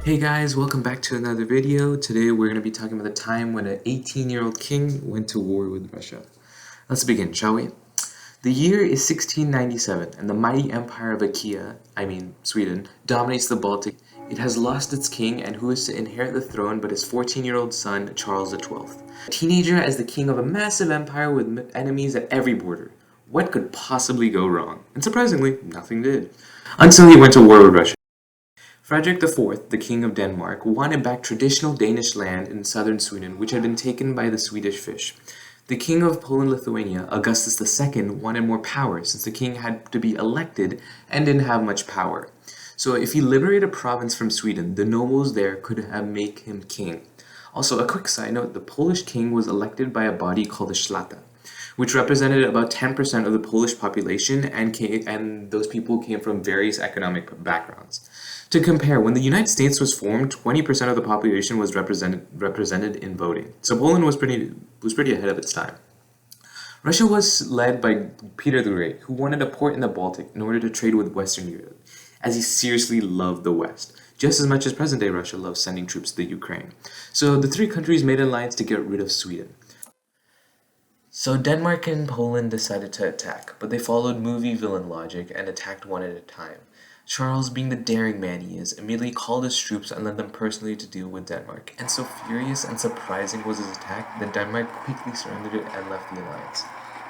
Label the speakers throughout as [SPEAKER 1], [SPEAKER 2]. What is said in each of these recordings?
[SPEAKER 1] Hey guys, welcome back to another video. Today we're going to be talking about the time when an 18-year-old king went to war with Russia. Let's begin, shall we? The year is 1697 and the mighty empire of Achaia, Sweden, dominates the Baltic. It has lost its king and who is to inherit the throne but his 14-year-old son, Charles XII. A teenager as the king of a massive empire with enemies at every border. What could possibly go wrong? And surprisingly, nothing did. Until he went to war with Russia. Frederick IV, the King of Denmark, wanted back traditional Danish land in southern Sweden, which had been taken by the Swedish fish. The King of Poland-Lithuania, Augustus II, wanted more power since the king had to be elected and didn't have much power. So if he liberated a province from Sweden, the nobles there could have made him king. Also, a quick side note, the Polish king was elected by a body called the Szlachta, which represented about 10% of the Polish population, and those people came from various economic backgrounds. To compare, when the United States was formed, 20% of the population was represented in voting. So Poland was pretty ahead of its time. Russia was led by Peter the Great, who wanted a port in the Baltic in order to trade with Western Europe, as he seriously loved the West, just as much as present-day Russia loves sending troops to the Ukraine. So the three countries made an alliance to get rid of Sweden. So Denmark and Poland decided to attack, but they followed movie villain logic and attacked one at a time. Charles, being the daring man he is, immediately called his troops and led them personally to deal with Denmark, and so furious and surprising was his attack that Denmark quickly surrendered and left the alliance.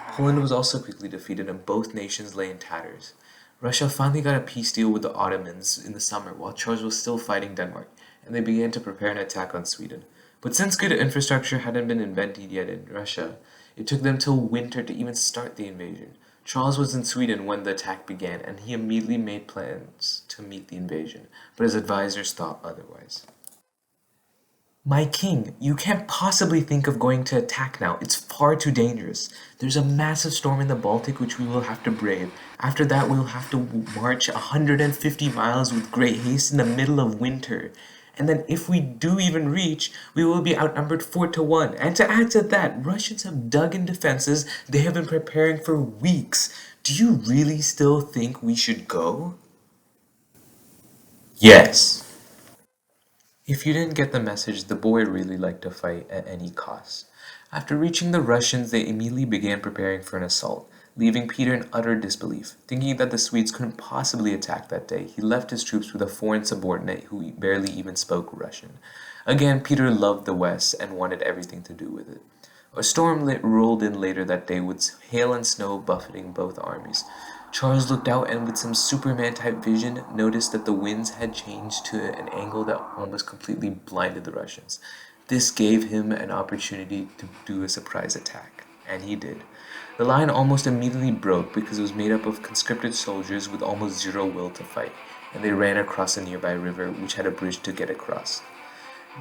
[SPEAKER 1] Poland was also quickly defeated and both nations lay in tatters. Russia finally got a peace deal with the Ottomans in the summer while Charles was still fighting Denmark, and they began to prepare an attack on Sweden. But since good infrastructure hadn't been invented yet in Russia, it took them till winter to even start the invasion. Charles was in Sweden when the attack began, and he immediately made plans to meet the invasion, but his advisors thought otherwise. My king, you can't possibly think of going to attack now. It's far too dangerous. There's a massive storm in the Baltic which we will have to brave. After that, we'll have to march 150 miles with great haste in the middle of winter. And then if we do even reach, we will be outnumbered 4-1. And to add to that, Russians have dug in defenses they have been preparing for weeks. Do you really still think we should go? Yes. If you didn't get the message, the boy really liked to fight at any cost. After reaching the Russians, they immediately began preparing for an assault, leaving Peter in utter disbelief. Thinking that the Swedes couldn't possibly attack that day, he left his troops with a foreign subordinate who barely even spoke Russian. Again, Peter loved the West and wanted everything to do with it. A storm rolled in later that day with hail and snow buffeting both armies. Charles looked out and with some Superman-type vision noticed that the winds had changed to an angle that almost completely blinded the Russians. This gave him an opportunity to do a surprise attack, and he did. The line almost immediately broke because it was made up of conscripted soldiers with almost zero will to fight, and they ran across a nearby river which had a bridge to get across.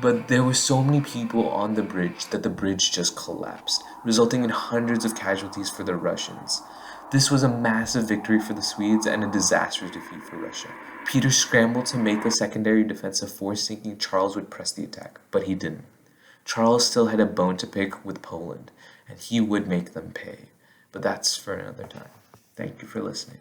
[SPEAKER 1] But there were so many people on the bridge that the bridge just collapsed, resulting in hundreds of casualties for the Russians. This was a massive victory for the Swedes and a disastrous defeat for Russia. Peter scrambled to make a secondary defensive force thinking Charles would press the attack, but he didn't. Charles still had a bone to pick with Poland, and he would make them pay. But that's for another time. Thank you for listening.